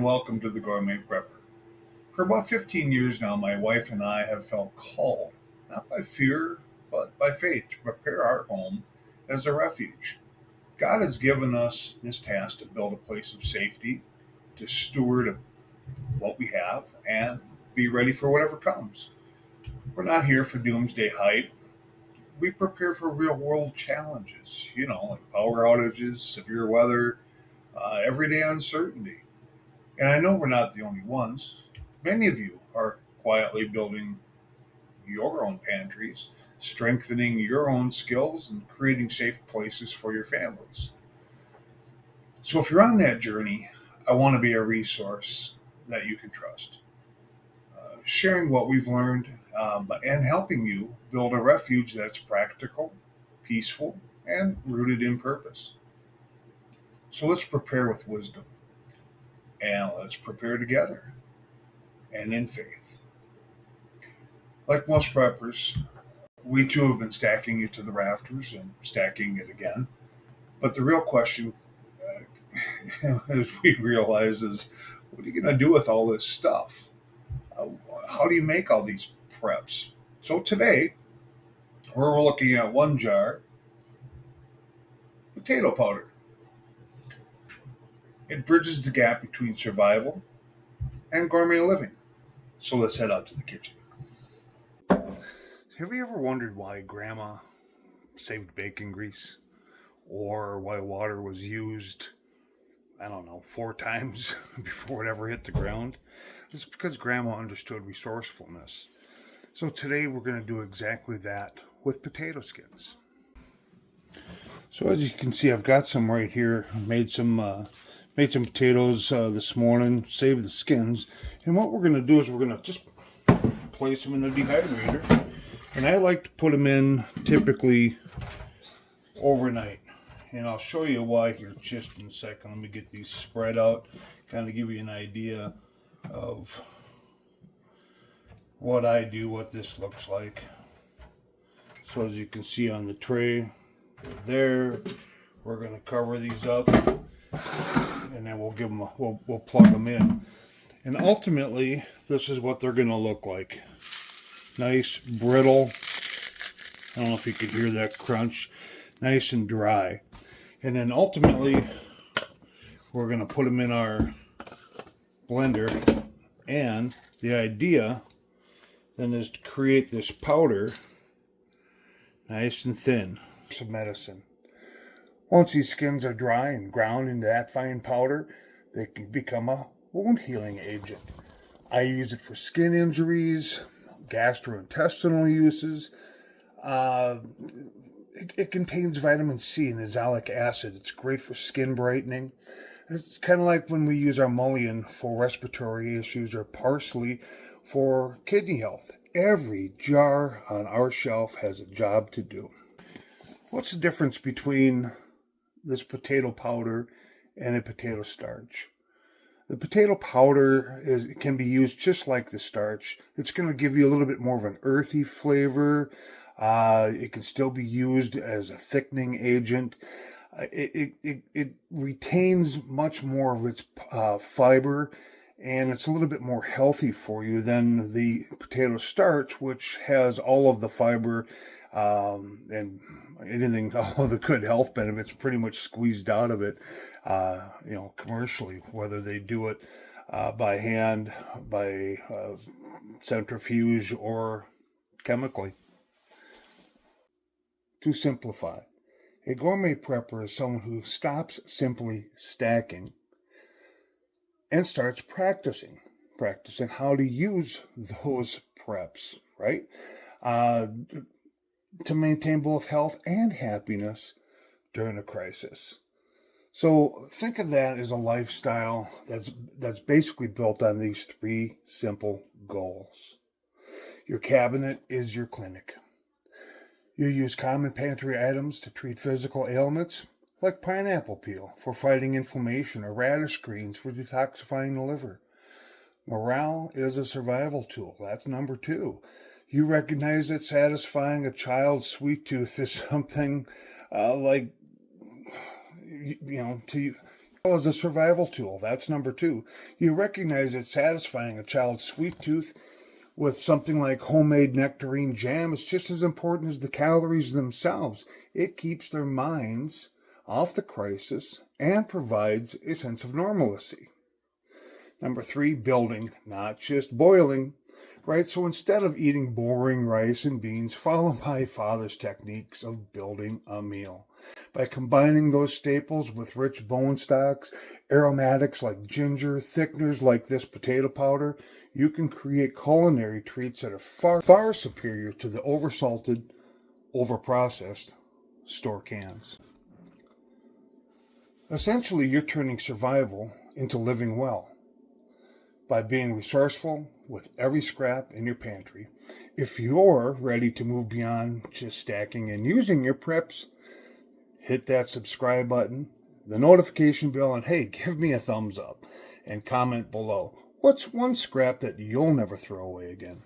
welcome to the Gourmet Prepper. For about 15 years now, my wife and I have felt called, not by fear, but by faith, to prepare our home as a refuge. God has given us this task to build a place of safety, to steward what we have, and be ready for whatever comes. We're not here for doomsday hype. We prepare for real world challenges, like power outages, severe weather, everyday uncertainty. And I know we're not the only ones. Many of you are quietly building your own pantries, strengthening your own skills, and creating safe places for your families. So if you're on that journey, I want to be a resource that you can trust, sharing what we've learned and helping you build a refuge that's practical, peaceful, and rooted in purpose. So let's prepare with wisdom and let's prepare together and in faith. Like most preppers, we too have been stacking it to the rafters and stacking it again. But the real question, as we realize, is what are you going to do with all this stuff? Uh, how do you make all these preps? So today, we're looking at one jar potato powder. It bridges the gap between survival and gourmet living. So let's head out to the kitchen. Have you ever wondered why Grandma saved bacon grease? Or why water was used, I don't know, 4 times before it ever hit the ground? It's because Grandma understood resourcefulness. So today we're going to do exactly that with potato skins. So as you can see, I've got some right here. Made some potatoes this morning, saved the skins. And what we're going to do is we're going to just place them in the dehydrator. And I like to put them in typically overnight. And I'll show you why here just in a second. Let me get these spread out, kind of give you an idea of what I do, what this looks like. So as you can see on the tray, there, we're going to cover these up, and then we'll give them we'll plug them in. And ultimately, this is what they're going to look like. Nice, brittle. I don't know if you could hear that crunch. Nice and dry. And then ultimately, we're going to put them in our blender. And the idea then is to create this powder, nice and thin. Some medicine. Once these skins are dry and ground into that fine powder, they can become a wound healing agent. I use it for skin injuries, gastrointestinal uses. It contains vitamin C and azelaic acid. It's great for skin brightening. It's kind of like when we use our mullein for respiratory issues or parsley for kidney health. Every jar on our shelf has a job to do. What's the difference between this potato powder and a potato starch? The potato powder can be used just like the starch. It's going to give you a little bit more of an earthy flavor. It can still be used as a thickening agent. It retains much more of its fiber, and it's a little bit more healthy for you than the potato starch, which has all of the fiber and anything, all of the good health benefits pretty much squeezed out of it, commercially, whether they do it by hand, by centrifuge, or chemically. To simplify, a gourmet prepper is someone who stops simply stacking and starts practicing how to use those preps, right? To maintain both health and happiness during a crisis. So think of that as a lifestyle that's basically built on these 3 simple goals. Your cabinet is your clinic. You use common pantry items to treat physical ailments, like pineapple peel for fighting inflammation or radish greens for detoxifying the liver. Morale is a survival tool. That's number 2. You recognize that satisfying a child's sweet tooth is something to As a survival tool, that's number 2. You recognize that satisfying a child's sweet tooth with something like homemade nectarine jam is just as important as the calories themselves. It keeps their minds off the crisis and provides a sense of normalcy. Number 3, building, not just boiling. Right? So instead of eating boring rice and beans, follow my father's techniques of building a meal. By combining those staples with rich bone stocks, aromatics like ginger, thickeners like this potato powder, you can create culinary treats that are far superior to the oversalted, overprocessed store cans. Essentially, you're turning survival into living well by being resourceful with every scrap in your pantry. If you're ready to move beyond just stacking and using your preps, hit that subscribe button, the notification bell, and hey, give me a thumbs up and comment below. What's one scrap that you'll never throw away again?